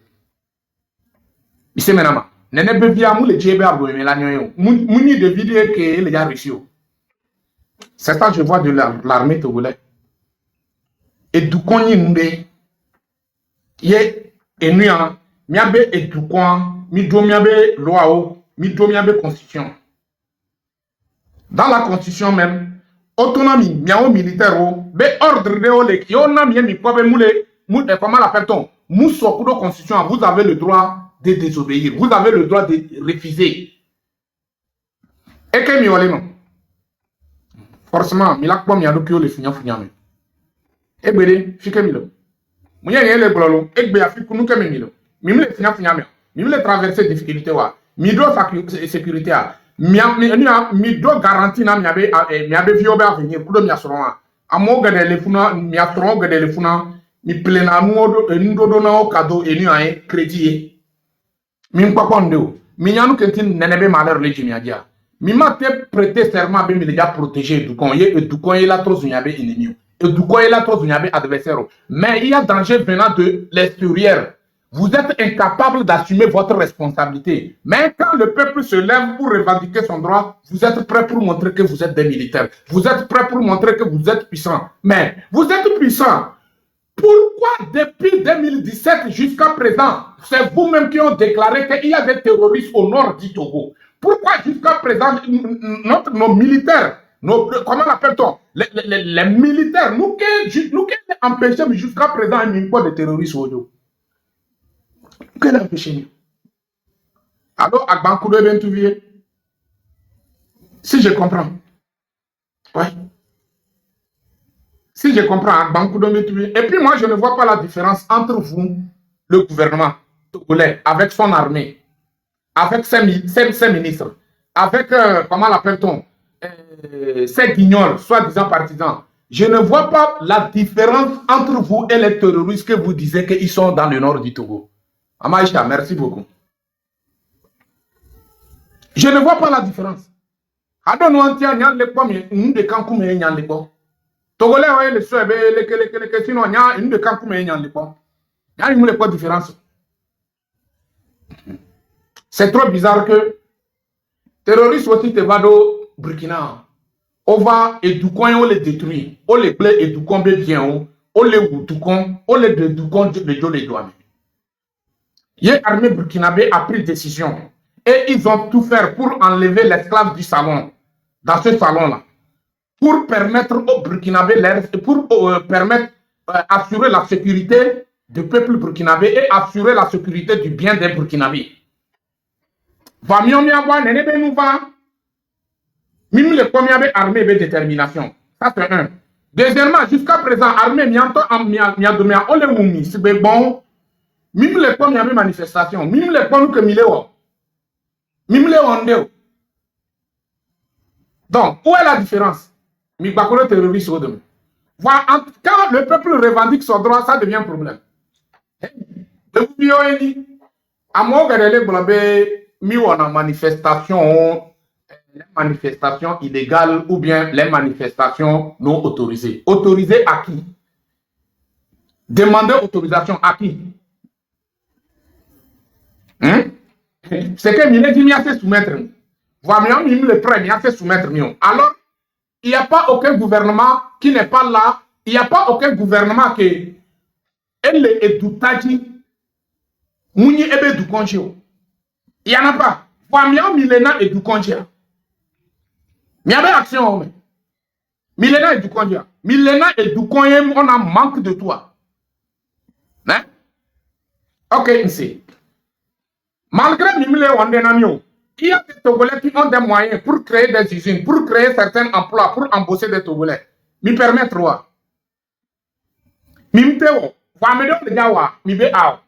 Ise menama. Nenebe via mu le ji eba gbe melanyo yo. Muni de vidéo que les gars reçu. C'est ça que je vois de l'armée togolaise. Et du konyi mbe ye enuya miabe et du kon mi do miabe loi o mi do miabe constitution. Dans la constitution même, autonomie, miao militaire, be ordre de ole qui on a mis mi pobe moule, comment l'appelle-t-on? Moussokudo constitution, vous avez le droit de désobéir, vous avez le droit de refuser. Et que mi ole non? Forcément, mi l'a pas mi a le fignon. Et bede, fike mi lo. Mouya le blolo, et be a fi kunu ke mi lo. Mi me le fignon, mi me le traverser difficulté wa. Mi do sécurité a. Mi do garanti na miabe viobe avenir kudo miasron amo gade le funa miasron gade le funa mi plena ndo na o cadeau enu ay crédit mi mpakwa ndo mi nyanu kentin nenebe malheur le jimi adia mi mate prêter serment be mi le ja protéger du kon ye la trop zunyabe ennemi et du kon ye la trop zunyabe adversaire mais il y a danger venant de l'extérieur. Vous êtes incapable d'assumer votre responsabilité. Mais quand le peuple se lève pour revendiquer son droit, vous êtes prêts pour montrer que vous êtes des militaires. Vous êtes prêts pour montrer que vous êtes puissants. Mais vous êtes puissants. Pourquoi depuis 2017 jusqu'à présent, c'est vous-même qui ont déclaré qu'il y a des terroristes au nord du Togo? Pourquoi jusqu'à présent, nos militaires, comment l'appelle-t-on? Les militaires, nous qui empêchons jusqu'à présent un niveau de terroristes au Togo? Quel empêchement? Alors, à Bancoudou et Bentouvier, si je comprends, oui. Si je comprends, à Bancoudou et Bentouvier, et puis moi, je ne vois pas la différence entre vous, le gouvernement togolais, avec son armée, avec ses ministres, avec, comment l'appelle-t-on, ces guignols, soi-disant partisans. Je ne vois pas la différence entre vous et les terroristes que vous disiez qu'ils sont dans le nord du Togo. Amaïcha, merci beaucoup. Je ne vois pas la différence. Adonouantia, nyan le pomme, une de Kankoum et nyan le pomme. Togolais, le soeur, le sinon, nyan une de Kankoum et nyan le pomme. Nyan une pas différence. C'est trop bizarre que terroristes aussi te vado Burkina. On va éduquer, on les détruit. On les plaît éduquer bien, on les éduquer, on les déduquer les doigts. L'armée burkinabé a pris décision et ils ont tout fait pour enlever l'esclave du salon, dans ce salon-là, pour permettre aux burkinabés, pour permettre assurer la sécurité du peuple burkinabé et assurer la sécurité du bien des burkinabés. Va mieux avoir nenebe nous va, même les premières armées de détermination. Ça c'est un. Deuxièmement, jusqu'à présent, armée mianto miadomia on les moumi, c'est bon. Même les premières manifestations, même les premières que Miléo, même les ondéo. Donc, où est la différence? Mibakoro terroriste au demain. Voilà, quand le peuple revendique son droit, ça devient un problème. Depuis à moi, les manifestations illégales ou bien les manifestations non autorisées. Autorisées à qui? Demander autorisation à qui? C'est que Mine dit qu'il soumettre. Voilà, le prêt, il fait soumettre. Alors, il n'y a pas aucun gouvernement qui n'est pas là. Il n'y a pas aucun gouvernement qui est doutage Mouni ebe du congé. Il n'y en a pas. Famia Milena et du congé. Il y avait action. Milena et du congé. Milena et du congé, on a manque de toi. Hein? Ok, ici. Malgré Mimile Wandenamio, il y a des Togolais qui ont des moyens pour créer des usines, pour créer certains emplois, pour embaucher des Togolais. Mi permettre, wa. Mimteo, Wamedo de Gawa, Mibe Ao.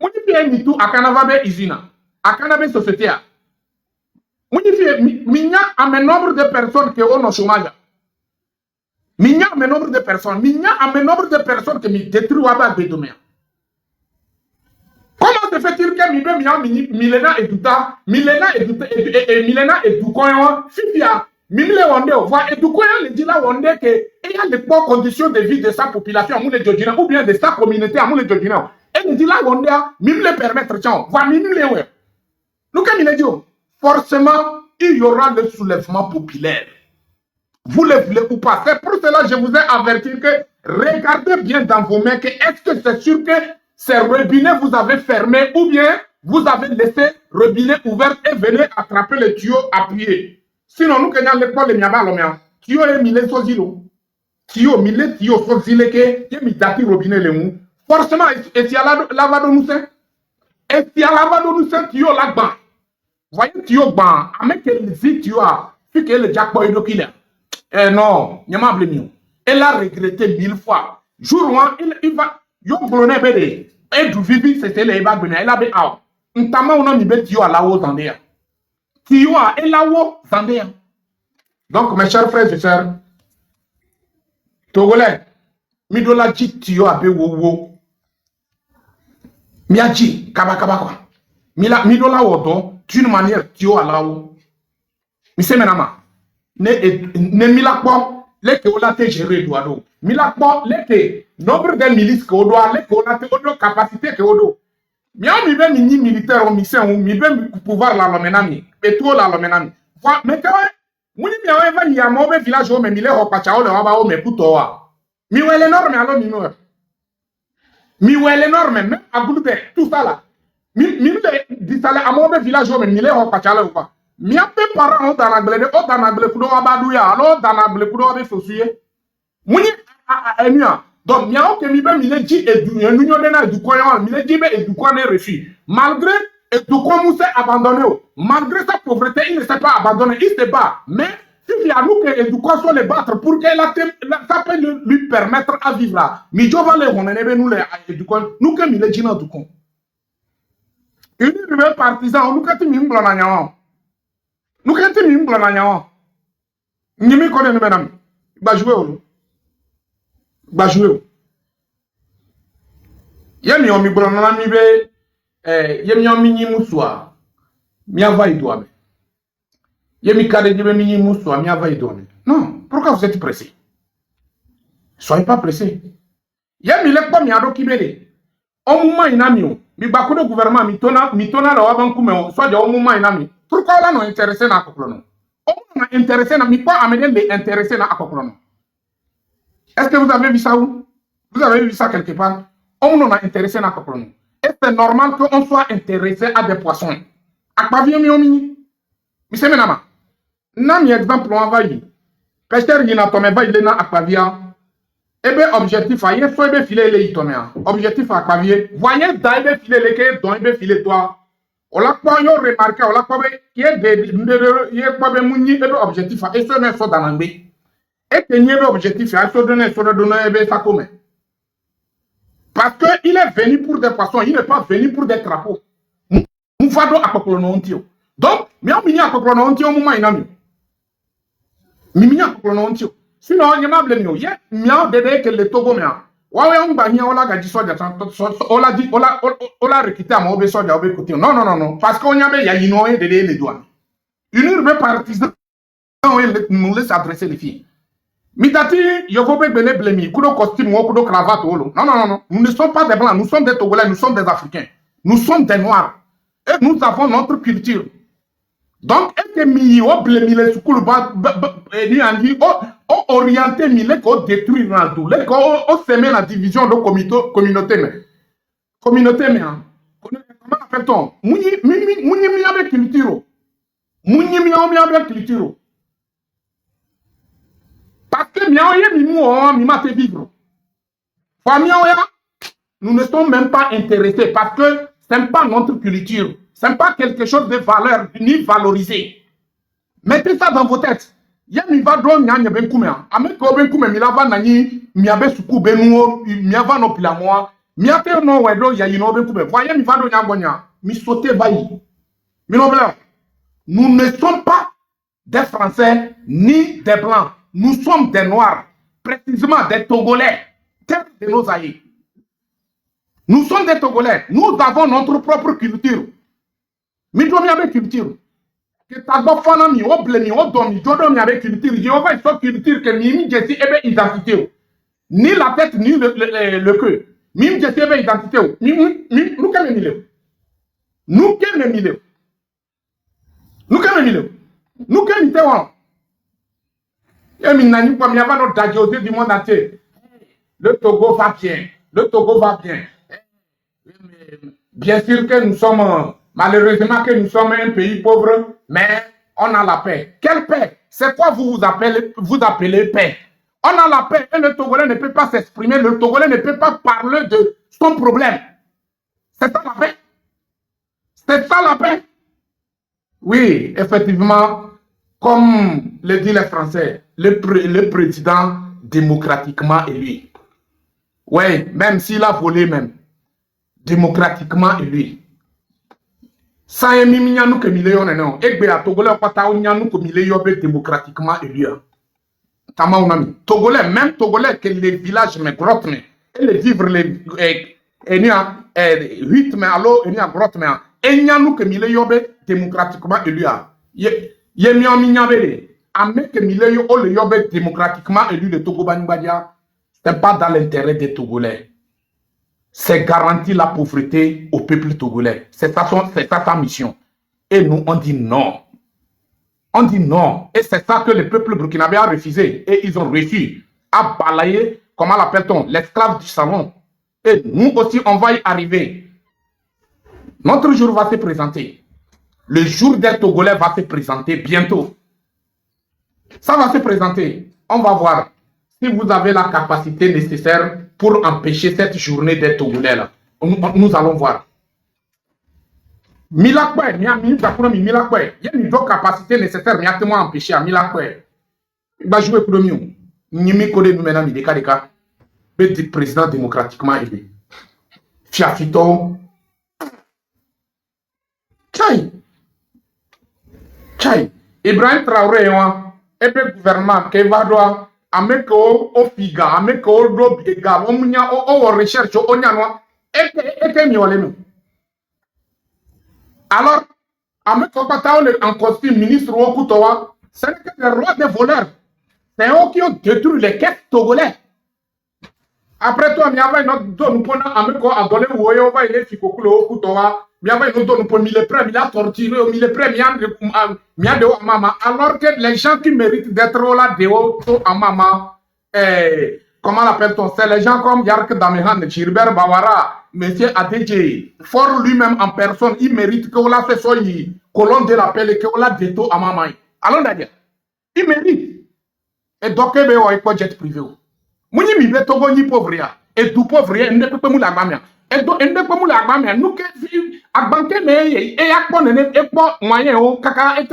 Mouni fi mitu akanavabe usina, akanabe société. Mouni fi minya a un nombre de personnes qui ont au chômage. Minya a un nombre de personnes, minya a un nombre de personnes qui me détruisent à Bédomé. Comment se fait-il que Mibe Mia Milena et Douta, Milena et Milena et Doukoyon, Fifia, Mimile Wande, voit et Doukoyon le dit là Wande que il y a les bonnes conditions de vie de sa population à Moule Djodjina ou bien de sa communauté à Moule Djodjina. Et il dit là Wande, Mimile permettre, tiens, voit Mimile ouais. Nous, comme il a dit, forcément, il y aura le soulèvement populaire. Vous le voulez ou pas. C'est pour cela que je vous ai averti que regardez bien dans vos mains que est-ce que c'est sûr que ces robinets vous avez fermés ou bien vous avez laissé robinet ouvert et venez attraper le tuyau appuyé. Sinon, nous, quand nous avons les miabas, tuyau est mis les sozilo. Tuyau, mille tuyau sozile que, y a mis dati robinet les mou. Forcément, et si y a lavado nous c'est, et si y a lavado nous c'est, tuyau là-bas. Voyez, tuyau ban, avec le tuyau a, puis que le jackboy de killer. Non, il m'a blâmé. Elle a regretté 1000 fois. Jour où il va, yo blonné bébé. Et du vivi, c'était les bagues, elle a bien out. Notamment, on a mis le tuyau à la haut zandéa. Tuyau à la haut zandéa. Donc, mes chers frères et sœurs, Togolais, midola dit tuyau à bewo. Miaji, kabakabakwa. Midola wodo, d'une manière tuyau à la haut. Mise menama. Ne milakbo, les que on a été géré douado. Milakbo, les que nombre de milices que on doit, les qu'on a été capacité que on doit. Miao mi be mini militaire o mission ou mi be pouvoir la lomenami. Et tout la lomenami. Mais quand muni miao eva ni amo be village o me mile ho pachao le waba o me puto wa. Mi wele énorme alors mi no. Mi wele énorme même à Goulbe tout ça là. Mi le disale amo be village o me mile ho pachao le waba. Mi a pe parents o danagle o danagle kudo waba duya alors danagle kudo be fosuye. Muni a enia. Donc, il y a que mi dit et du l'union de du coin, mi dit et du coin refus. Malgré et du coin s'est abandonné, malgré sa pauvreté, il ne s'est pas abandonné, il se bat. Mais il y a nous que du coin soit les battre pour que ça peut lui permettre à vivre là. Mi jo va les on est nous les du coin, nous que mi dit dans du coin. Une nouvelle partisan, nous que mi mbla na nous que mi mbla na ni mi connaît nous madame. Ba jouer au Bajoué. Yemi on mi blonana mi be yemi on mi ni muswa. Mi ava idouame. Yemi kade dibe mi ni muswa mi ava idouame. Non, pourquoi vous êtes pressé? Soyez pas pressé. Yemi le pas mi ado kibele. On mouma inami mi bakudo gouvernement mi tona la waban kume soit de on mouma inami. Pourquoi là non intéressé na koklono? On m'a intéressé na mi pas amener les intéressés na koklono. Est-ce que vous avez vu ça où? Vous avez vu ça quelque part? On nous a intéressé à quoi? Est-ce que c'est normal qu'on soit intéressé à des poissons? À quoi vient mi c'est maintenant. N'a mi exemple on va y. Pêcheur y n'a tomé va il est na aquavia. Eh bien objectif a y est soit be filer les itomé. Objectif à aquavia. Voyez d'ailleurs filer les que dont be filer toi. On l'a pas yo remarqué on l'a pas qui est de y est pas be muni et objectif a et ce n'est pas dans l'ambé. Et que n'y ait objectif, il faut donner ça comme. Parce qu'il est venu pour des poissons, il n'est pas venu pour des crapauds. Nous faisons à Kokolonontio. Donc, nous avons mis à Kokolonontio au moment où nous avons mis à Kokolonontio. Sinon, il y a un blême. Il y a un bébé que le Togo mea. Ouais, on va dire, on l'a dit, on l'a requitté à mon obé soja, obé côté. Non, non, non, non. Parce qu'on y avait, il y a l'innoé de les douanes. Une urbaine partisan, nous laisse adresser les filles. Mitati, Yovobe Bele Blemi, Kudo costume, Kudo cravate, non, non, non, non. Nous ne sommes pas des blancs, nous sommes des Togolais, nous sommes des Africains. Nous sommes des Noirs. Et nous avons notre culture. Donc, est-ce que Mio Blemi, les Soukoul, orienté, Mile, qu'on détruit dans tout, qu'on sème la division de communauté, mais. Communauté, mais. l'appelle-t-on? Mouni mi avec culture. Mouni mi avec culture. Parce que miaoye mi mou mi mate vivre. Nous ne sommes même pas intéressés parce que ce n'est pas notre culture. Ce n'est pas quelque chose de valeur ni valorisé. Mettez ça dans vos têtes. Ya mi va do nya ben kumea. Ame ko ben kume mi lava nani mi abe suku benuo mi ava no pila moi. Mi ate no wedo ya yino ben kume. Voyez mi va do nya gonya. Mi sauter bayi. Mi no blanc. Nous ne sommes pas des Français ni des Blancs. Nous sommes des Noirs, précisément des Togolais, terre de nos aïeux. Nous sommes des Togolais. Nous avons notre propre culture. Mi do mi abe culture. Que tagbo fana mi o ble mi o do mi jodo mi avec culture. Je va une culture que mi jesi ebe identité. Ni la tête ni le queue. Mi jesi ebe identité. Nous que me mile. Nous que me mile. Nous que me mile. Nous que mi te wan. Et mi nani kwa mi ava no dagiosé du monde entier. Le Togo va bien. Le Togo va bien. Bien sûr que nous sommes, malheureusement que nous sommes un pays pauvre, mais on a la paix. Quelle paix? C'est quoi vous appelez paix? On a la paix et le Togolais ne peut pas s'exprimer, le Togolais ne peut pas parler de son problème. C'est ça la paix? C'est ça la paix? Oui, effectivement, comme le dit les Français, le président démocratiquement élu. Oui, même s'il a volé même. Démocratiquement élu. Ça est mis nous que millions non. Et bien Togolais pas nous que millions démocratiquement élu. Tama unami. Togolais même Togolais que les villages mais grottes mais et les vivres les rythme allo et grotte mais et nous que millions démocratiquement élu. Ye mi ami nyabele. Ame que millions o le yobe démocratiquement élu de Togo Banibadiya. C'est pas dans l'intérêt des Togolais. C'est garantir la pauvreté au peuple togolais. C'est ça sa mission. Et nous, on dit non. On dit non. Et c'est ça que le peuple burkinabé a refusé. Et ils ont réussi à balayer, comment l'appelle-t-on, l'esclave du salon. Et nous aussi, on va y arriver. Notre jour va se présenter. Le jour des Togolais va se présenter bientôt. Ça va se présenter. On va voir si vous avez la capacité nécessaire pour empêcher cette journée des Togolais là. Nous allons voir. Milakwe, il y a une capacité nécessaire, mais il y a tellement empêché à Milakwe. Il va jouer pour le mieux. Nimi Kode nous maintenant, il est président démocratiquement élu. Fiafito. Tchai. Ibrahim Traoré, et le gouvernement qui va droit. Ameko o figa, ameko do biga, o munya o recherche o nyanwa, eke mi olenu. Alors, ameko patao en costume ministre o kutowa, c'est que le roi des voleurs. C'est eux qui ont détruit les caisses togolais. Après toi, mi avait notre don pour ameko adolé ou va il est fikokulo o kutowa. Mi avait notre don pour mille près, mi a torturé, mille près, mi a de mama. Alors que les gens qui méritent d'être là de haut à mama, comment l'appelle-t-on? C'est les gens comme Yark Damehan, Chirber Bawara, Monsieur Adedje. Fort lui-même en personne, il mérite que la fait soit colonne de l'appel et que la déto à mama. Allons d'ailleurs. Il mérite. Et donc, il y a un jet privé. Mouni mi be Togo ni pauvre ya. Et du pauvre ya, ne peut pas mouler à et donc, on peut mouler à nous que à banquer mais et à quoi ne est pas moyen au caca et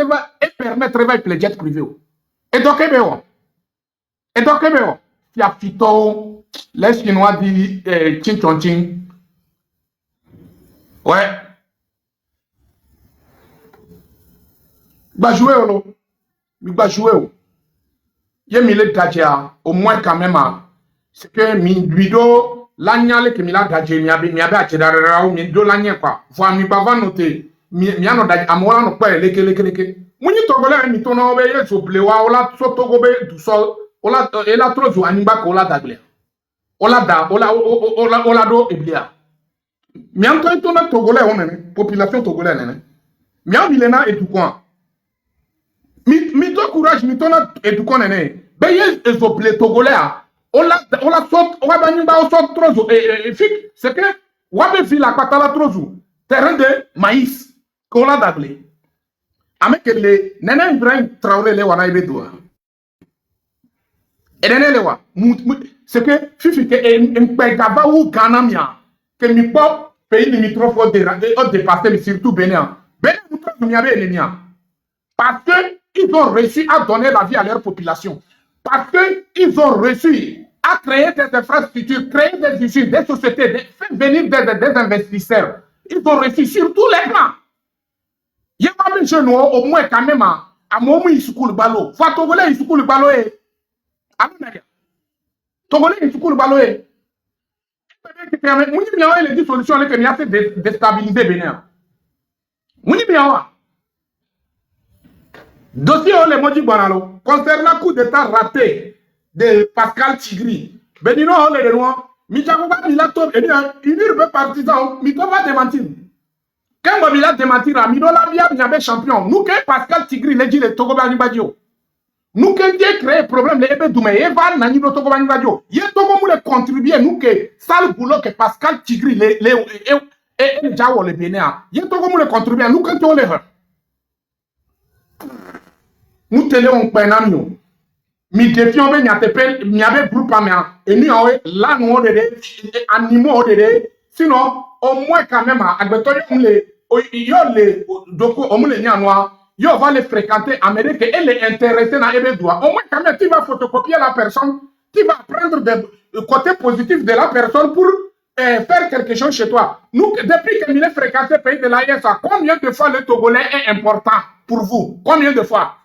permettre de jet privé. Et donc, il y a Fito, les Chinois disent Chin Chon Chin. Ouais. Il va jouer. Il y a mille gadgets, au moins quand même. C'est que Mido. L'agneau que mi la gadget mi abe achedara ou mi do l'agneau quoi. Voi mi bava noter mi ano da amola no pa leke. Muni Togolais mi tono be ye so blewa ola so Togo be du sol ola ela trozo animba ko la dagle. Ola do eblia. Mi anto tona Togolais on population Togolais nene. Mi abilena et tout quoi. Mi do courage mi tona et tout quoi nene. Be ye so ble Togolais. On la saute, on va bannir au trozo. C'est que, on va faire la patala trozo. terrain de maïs, qu'on l'a d'ablé. Avec les Nana Ibrahim Traoré, les Wana Ibedoua. Et Nana Lewa, c'est que Fifi, que Mpegaba ou Ganamia, que mi pop, pays limitrophe au dépassé, mais surtout Bénin. Bénin, nous trouvons les miens. Parce qu'ils ont réussi à donner la vie à leur population. Parce qu'ils ont réussi à créer des infrastructures, créer des usines, des sociétés, faire venir des investisseurs. Ils ont réussi sur tous les plans. Il y a des jeunes au moins quand même à mon school balo. Faut Togolais school balo et Togolais school balo et Mouni Miawa il y a des solutions avec les assez déstabiliser Bénin. Mouni Miawa. Dossier on les maudits Bonalo concernant le coup d'état raté de Pascal Tigri. Benino on les loin. Mijakoba Milato et une urbe partisan. Mito va démentir. Quand Mobila démentir à Midola Bia Miabe champion. Nous que Pascal Tigri les dit les Togoba Nibadio. Nous que Dieu crée problème les Ebe Doumé Eva Nanino Togoba Nibadio. Yé Togo moule contribuer nous que sale boulot que Pascal Tigri et Jawo le Bénin. Yé Togo moule contribuer nous que tu les nous télé on penamio. Mi défions ben yatepe miabe groupe amia et nous là nous on est animaux de sinon au moins quand même agbeto yo les doko on les nyanoa yo va les fréquenter Amérique et les intéresser dans Ebedoua au moins quand même tu vas photocopier la personne tu vas prendre des côtés positifs de la personne pour faire quelque chose chez toi. Nous depuis que nous les fréquenté pays de l'AISA combien de fois le Togolais est important pour vous? Combien de fois?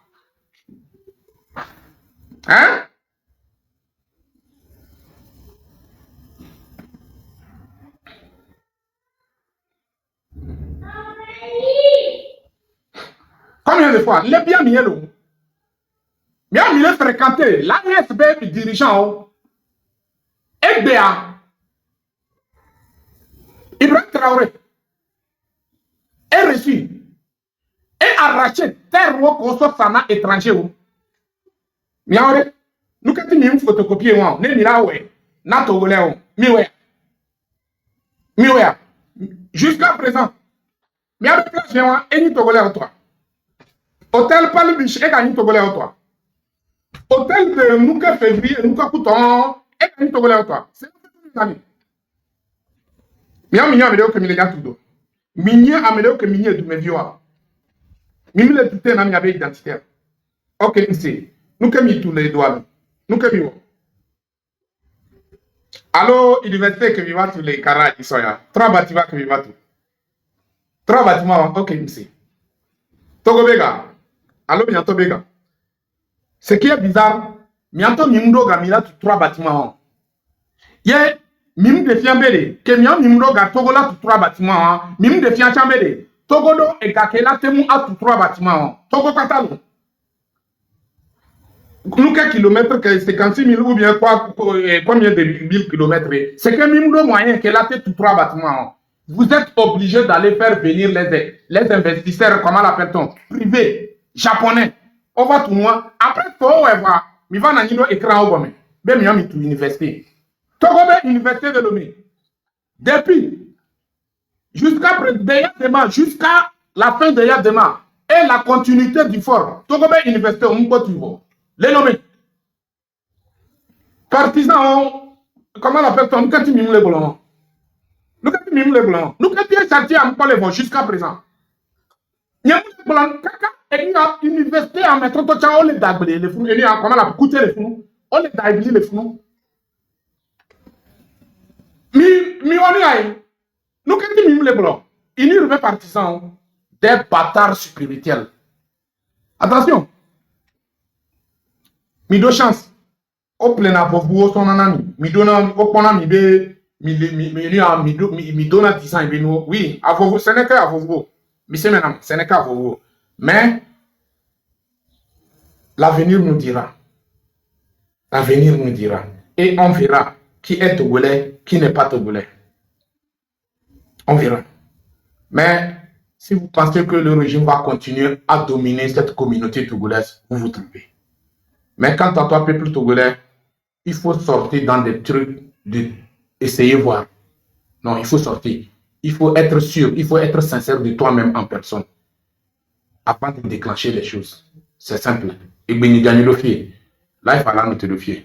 Hein? Combien de fois? Les bien mielo. Bien mieux fréquenté. L'ASB dirigeant. FBA. Ibrahim Traoré. Est reçu. Est arraché. Terre ou consort sana étranger. Miaore, nous quand tu photocopier moi, ne mira ouais, na togolais miwe, miwe. Jusqu'à présent, mais avec place moi, et ni togolais toi. Hôtel Palbiche et gagné togolais toi. Hôtel de Nouka février, Nouka Couton, et gagné togolais toi. C'est un ami. Mia minya amedeo que mi le gars tout do. Minya amedeo que minya du me vioa. Mimi le tout est na mi avec identitaire. Ok, ici. Nous que mis tous les doigts. Nous que mis. Allô, université que vivant tous les carats qui sont là. 3 bâtiments que vivant tout. 3 bâtiments, ok, ici. Togo Bega. Allô, bientôt Bega. Ce qui est bizarre, bientôt Mimdo Gamila tout 3 bâtiments. Yé, Mim de Fiambele, que Miam Mimdo Ga Togo là tout 3 bâtiments. Mim de Fiambele, Togo do et Gakela Temu à tout 3 bâtiments. Togo Katalo. Nous, quel kilomètre, que 56 000 ou bien quoi, combien de 1000 kilomètres, c'est que même le moyen qu'elle a fait tous 3 bâtiments. Vous êtes obligé d'aller faire venir les investisseurs, comment l'appelle-t-on, privés, japonais. On va tout noir. Après, il faut voir. Mais va dans un écran au bon. Mais il y a une université. Togo, université de Lomé. Depuis, jusqu'à la fin de Yadema et la continuité du fort. Togo, université, on peut tout. Les nommés. Partisans, comment on appelle ça? Nous, quand ils miment les blancs. Nous, quand ils miment les blancs. Nous, quand ils sortent à Mpole vont jusqu'à présent. Il y a des blancs, caca, et il y a une université à mettre tout ça, on les dagle, les fous, et il y a comment la coûter les fous, on les dagle, les fous. Mais on y aille. Nous, quand ils miment les blancs, ils n'y remettent partisans des bâtards spirituels. Attention. Mi do chance au plein à vous son ami mi donne au pona mi be mi donne 10 ans et nous oui à vous ce n'est qu'à vous mais c'est maintenant ce n'est qu'à vous mais l'avenir nous dira et on verra qui est togolais qui n'est pas togolais on verra mais si vous pensez que le régime va continuer à dominer cette communauté togolaise vous vous trompez. Mais quant à toi, peuple togolais, il faut sortir dans des trucs de essayer voir. Non, il faut sortir. il faut être sûr, il faut être sincère de toi-même en personne avant de déclencher les choses. C'est simple. Et bien, il gagne le fier. Là, il faut aller te le fier.